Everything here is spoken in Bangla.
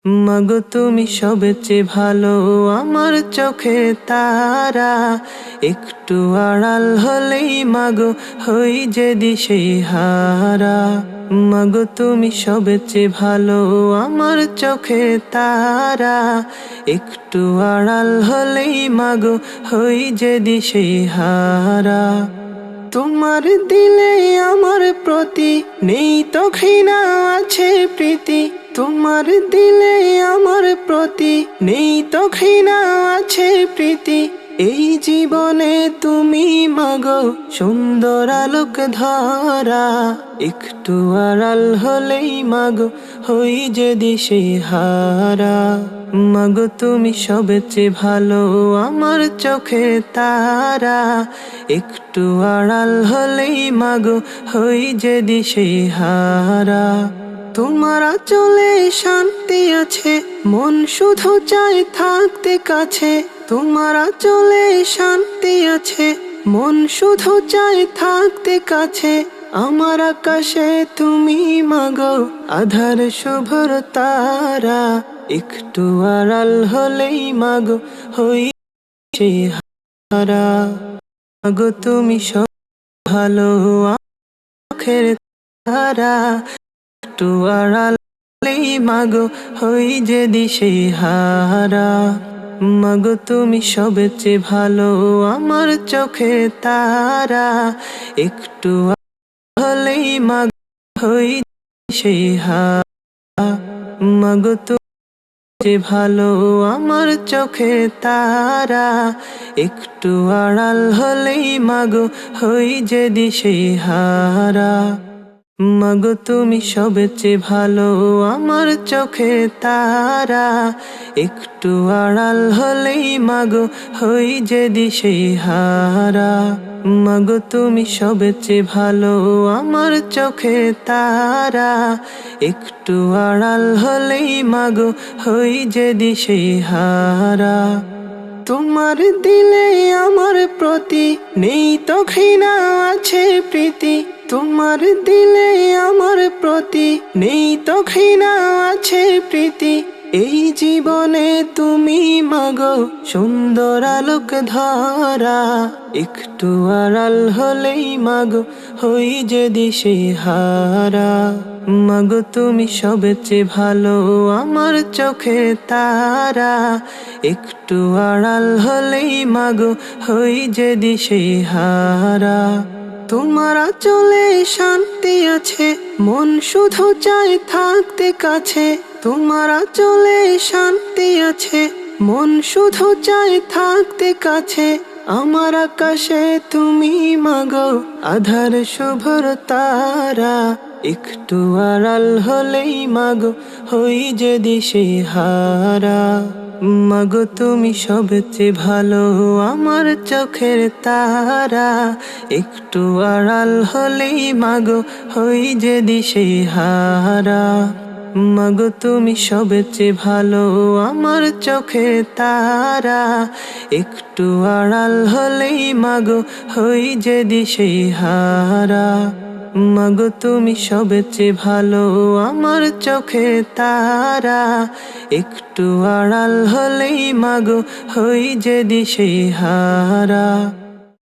মাগো তুমি সবচেয়ে ভালো, আমার চোখে তারা। একটু আড়াল হলেই মাগো হই যে দিশেহারা। মাগো তুমি সবচেয়ে ভালো, আমার চোখে তারা। একটু আড়াল হলেই মাগো হই যে দিশেহারা। তোমার দিলে আমার প্রতি নেই তো ঘৃণা, আছে প্রীতি। তোমার দিলে আমার প্রতি নেই তো ঘৃণা, আছে প্রীতি। এই জীবনে তুমি মাগো সুন্দর আলোক ধরা। একটু আড়াল হলেই মাগো হই যে দিশেহারা। মাগো তুমি সবচেয়ে ভালো, আমার চোখে তারা। একটু আড়াল হলেই মাগো হই যে দিশেহারা। তোমার আঁচলে শান্তি আছে, মন শুধু চায় থাকতে কাছে। তোমার আঁচলে শান্তি আছে, মন শুধু চায় থাকতে কাছে। আমার আকাশে তুমি মাগো আধার শুভ্র তারা। একটু আড়াল হলেই মাগো হই দিশেহারা। মাগো তুমি সব ভালো, চোখের তারা। একটু আড়াল হলেই মাগো হই যে দিশেহারা। মাগো তুমি সবচেয়ে ভালো, আমার চোখে তারা। একটু আড়াল হলেই মাগো হই দিশেহারা। মাগো তুমি ভালো, আমার চোখে তারা। একটু আড়াল হলেই মাগো হই যে দিশেহারা। মাগো তুমি সবচেয়ে ভালো, আমার চোখে তারা। একটু আড়াল হলেই মাগো হই যে দিশেহারা। মাগো তুমি সবচেয়ে ভালো, আমার চোখে তারা। একটু আড়াল হলেই মাগো হই যে দিশেহারা। তোমার দিলে আমার প্রতি নেই তো ঘৃণা, আছে প্রীতি। তোমার দিলে আমার প্রতি নেই তো ঘৃণা, আছে প্রীতি। এই জীবনে তুমি মাগো সুন্দর আলোক ধরা। একটু আড়াল হলেই মাগো হই যে দিশেহারা। মাগো তুমি সবচেয়ে ভালো, আমার চোখে তারা। একটু আড়াল হলেই মাগো হই যে দিশেহারা। তোমার আঁচলে শান্তি আছে, মন শুধু চায় থাকতে কাছে। তোমার আঁচলে শান্তি আছে, মন শুধু চায় থাকতে কাছে। আমার আকাশে তুমি মাগো আধার শুভ্র তারা। একটু আড়াল হলেই মাগো হই যে দিশেহারা। মাগো তুমি সবচেয়ে ভালো, আমার চোখের তারা। একটু আড়াল হলেই মাগো হই যে দিশেহারা। মাগো তুমি সবচেয়ে ভালো, আমার চোখে তারা। একটু আড়াল হলেই মাগো হই যে দিশেহারা। মাগো তুমি সবচেয়ে ভালো, আমার চোখে তারা। একটু আড়াল হলেই মাগো হই যে দিশেহারা।